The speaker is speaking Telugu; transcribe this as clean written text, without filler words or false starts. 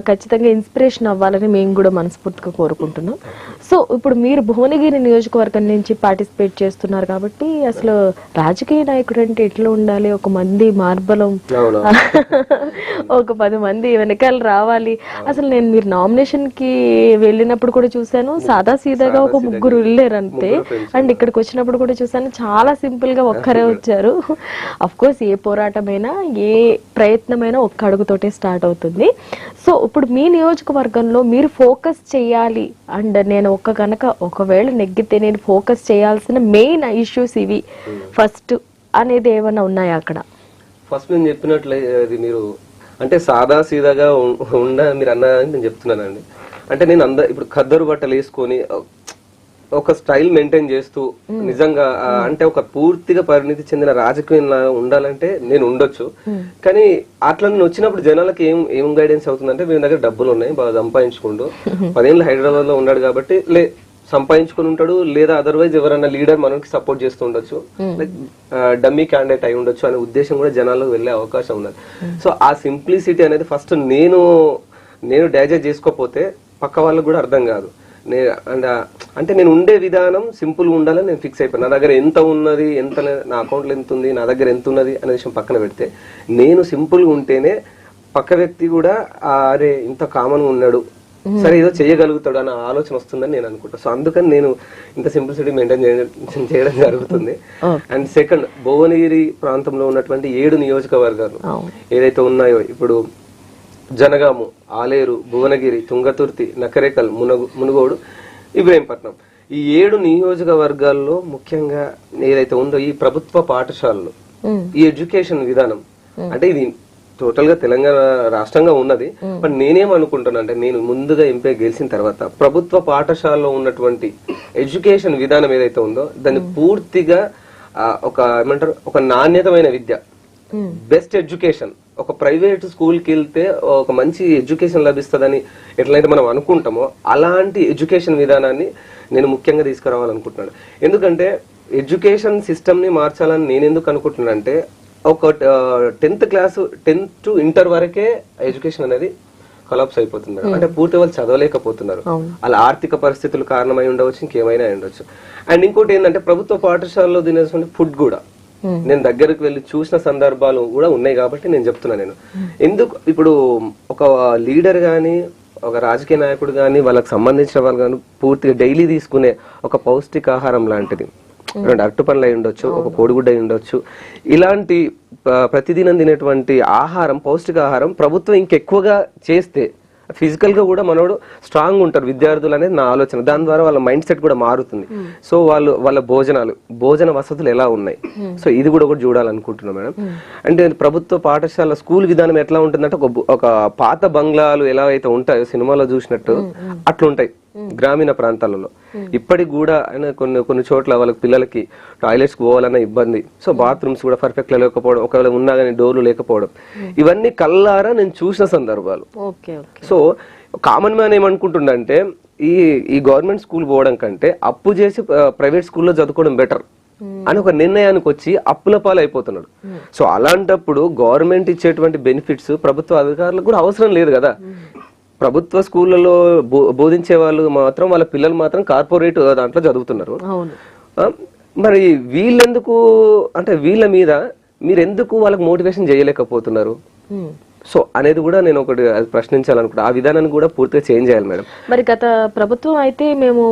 ఖచ్చితంగా ఇన్స్పిరేషన్ అవ్వాలని మేము కూడా మనస్ఫూర్తిగా కోరుకుంటున్నాం. సో ఇప్పుడు మీరు భువనగిరి నియోజకవర్గం నుంచి పార్టిసిపేట్ చేస్తున్నారు కాబట్టి అసలు రాజకీయ నాయకుడు అంటే ఎట్లా ఉండాలి, ఒక మంది మార్బలం ఒక 10 మంది వెనకాల రావాలి. అసలు నేను మీరు నామినేషన్ కి వెళ్ళినప్పుడు కూడా చూసాను, సాదా సీదాగా ఒక 3 వెళ్ళారు అంతే. అండ్ ఇక్కడికి వచ్చినప్పుడు కూడా చూసాను, చాలా సింపుల్ గా ఒక్కరే వచ్చారు. అఫ్ కోర్స్ ఏ పోరాటమైనా ఏ ప్రయత్నమైనా ఒక్క అడుగుతోటే స్టార్ట్ అవుతుంది. సో ఇప్పుడు మీ నియోజకవర్గంలో మీరు ఫోకస్ చేయాలి అండ్ నేను ఒకవేళ నెగ్గితే నేను ఫోకస్ చేయాల్సిన మెయిన్ ఇష్యూస్ ఇవి ఫస్ట్ అనేది ఏమైనా ఉన్నాయా అక్కడ? ఫస్ట్ నేను చెప్పినట్లే అది మీరు అంటే సాదా సీదాగా మీరు అన్నారని నేను చెప్తున్నానండి. అంటే నేను ఇప్పుడు ఖద్దరు బట్టలు వేసుకొని ఒక స్టైల్ మెయింటైన్ చేస్తూ నిజంగా అంటే ఒక పూర్తిగా పరిణితి చెందిన రాజకీయంలో ఉండాలంటే నేను ఉండొచ్చు. కానీ అట్లా నేను వచ్చినప్పుడు జనాలకి ఏం గైడెన్స్ అవుతుందంటే మీ దగ్గర డబ్బులు ఉన్నాయి, బాగా సంపాదించుకుంటూ 10 ఏళ్ళు హైదరాబాద్ లో ఉన్నాడు కాబట్టి సంపాదించుకుని ఉంటాడు, లేదా అదర్వైజ్ ఎవరైనా లీడర్ మనకి సపోర్ట్ చేస్తూ ఉండొచ్చు, లైక్ డమ్మీ క్యాండిడేట్ అయి ఉండొచ్చు అనే ఉద్దేశం కూడా జనాలకు వెళ్లే అవకాశం ఉన్నది. సో ఆ సింప్లిసిటీ అనేది ఫస్ట్ నేను డైజెస్ట్ చేసుకోకపోతే పక్క వాళ్ళకు కూడా అర్థం కాదు. అంటే నేను ఉండే విధానం సింపుల్ గా ఉండాలని నేను ఫిక్స్ అయిపోయాను. నా దగ్గర ఎంత ఉన్నది, నా అకౌంట్ లో ఎంత ఉంది, నా దగ్గర ఎంత ఉన్నది అనే విషయం పక్కన పెడితే నేను సింపుల్ గా ఉంటేనే పక్క వ్యక్తి కూడా అరే ఇంత కామన్ గా ఉన్నాడు, సరే ఏదో చేయగలుగుతాడు అన్న ఆలోచన వస్తుందని నేను అనుకుంటా. సో అందుకని నేను ఇంత సింప్లిసిటీ మెయింటైన్ చేయడం జరుగుతుంది. అండ్ సెకండ్, భువనగిరి ప్రాంతంలో ఉన్నటువంటి 7 నియోజకవర్గాలు ఏదైతే ఉన్నాయో, ఇప్పుడు జనగాము, ఆలేరు, భువనగిరి, తుంగతుర్తి, నకరేకల్, మునుగోడు, ఇబ్రహీంపట్నం, ఈ 7 నియోజకవర్గాల్లో ముఖ్యంగా ఏదైతే ఉందో ఈ ప్రభుత్వ పాఠశాలలు, ఈ ఎడ్యుకేషన్ విధానం అంటే ఇది టోటల్ గా తెలంగాణ రాష్ట్రంగా ఉన్నది. బట్ నేనేమనుకుంటున్నా అంటే నేను ముందుగా ఎంపీ గెలిచిన తర్వాత ప్రభుత్వ పాఠశాలలో ఉన్నటువంటి ఎడ్యుకేషన్ విధానం ఏదైతే ఉందో దాన్ని పూర్తిగా ఒక నాణ్యతమైన విద్య, బెస్ట్ ఎడ్యుకేషన్, ఒక ప్రైవేట్ స్కూల్ కి వెళ్తే ఒక మంచి ఎడ్యుకేషన్ లభిస్తుందని ఎట్లయితే మనం అనుకుంటామో అలాంటి ఎడ్యుకేషన్ విధానాన్ని నేను ముఖ్యంగా తీసుకురావాలనుకుంటున్నాను. ఎందుకంటే ఎడ్యుకేషన్ సిస్టమ్ ని మార్చాలని నేను ఎందుకు అనుకుంటున్నాను అంటే ఒక 10th class 10th to inter వరకే ఎడ్యుకేషన్ అనేది కొలాప్స్ అయిపోతుంది మేడం. అంటే పూర్తి వాళ్ళు చదవలేకపోతున్నారు, అలా ఆర్థిక పరిస్థితులు కారణమై ఉండవచ్చు, ఇంకేమైనా ఉండొచ్చు. అండ్ ఇంకోటి ఏంటంటే ప్రభుత్వ పాఠశాలలో తినేటువంటి ఫుడ్ కూడా నేను దగ్గరకు వెళ్ళి చూసిన సందర్భాలు కూడా ఉన్నాయి కాబట్టి నేను చెప్తున్నా. నేను ఎందుకు ఇప్పుడు ఒక లీడర్ గాని ఒక రాజకీయ నాయకుడు గాని వాళ్ళకి సంబంధించిన వాళ్ళు కానీ పూర్తిగా డైలీ తీసుకునే ఒక పౌష్టికాహారం లాంటిది, 2 అరటి పండ్లు అయి ఉండొచ్చు, ఒక కోడిగుడ్డ అయి ఉండొచ్చు, ఇలాంటి ప్రతిదినం తినేటువంటి ఆహారం, పౌష్టికాహారం ప్రభుత్వం ఇంకెక్కువగా చేస్తే ఫిజికల్ గా కూడా మనోడు స్ట్రాంగ్ ఉంటారు విద్యార్థులు అనేది నా ఆలోచన. దాని ద్వారా వాళ్ళ మైండ్ సెట్ కూడా మారుతుంది. సో వాళ్ళ భోజన వసతులు ఎలా ఉన్నాయి, సో ఇది కూడా ఒకటి చూడాలనుకుంటున్నాం మేడం. అంటే ప్రభుత్వ పాఠశాల స్కూల్ విధానం ఎట్లా ఉంటుందంటే ఒక పాత బంగ్లాలు ఎలా అయితే ఉంటాయో సినిమాలో చూసినట్టు అట్లుంటాయి గ్రామీణ ప్రాంతాలలో. ఇప్పటికి కూడా కొన్ని చోట్ల వాళ్ళకి పిల్లలకి టాయిలెట్స్ పోవాలన్న ఇబ్బంది, సో బాత్రూమ్స్ కూడా పర్ఫెక్ట్ గా లేకపోవడం, ఒకవేళ ఉన్నా కానీ డోర్లు లేకపోవడం, ఇవన్నీ కల్లారా నేను చూసిన సందర్భాలు. సో కామన్ మ్యాన్ ఏమనుకుంటుండంటే ఈ గవర్నమెంట్ స్కూల్ పోవడం కంటే అప్పు చేసి ప్రైవేట్ స్కూల్లో చదువుకోవడం బెటర్ అని ఒక నిర్ణయానికి వచ్చి అప్పుల పాలు అయిపోతున్నాడు. సో అలాంటప్పుడు గవర్నమెంట్ ఇచ్చేటువంటి బెనిఫిట్స్ ప్రభుత్వ అధికారులకు కూడా అవసరం లేదు కదా. ప్రభుత్వ స్కూళ్ళలో బోధించే వాళ్ళు మాత్రం వాళ్ళ పిల్లలు మాత్రం కార్పొరేట్ దాంట్లో చదువుతున్నారు. మరి వీళ్ళెందుకు అంటే వీళ్ళ మీద మీరెందుకు వాళ్ళకి మోటివేషన్ చేయలేకపోతున్నారు? సో అనేది కూడా నేను ఒకటి ప్రశ్నించాలనుకుంటా. ఆ విధానాన్ని కూడా పూర్తిగా చేంజ్ చేయాలి మేడం. మరి గత ప్రభుత్వం అయితే మేము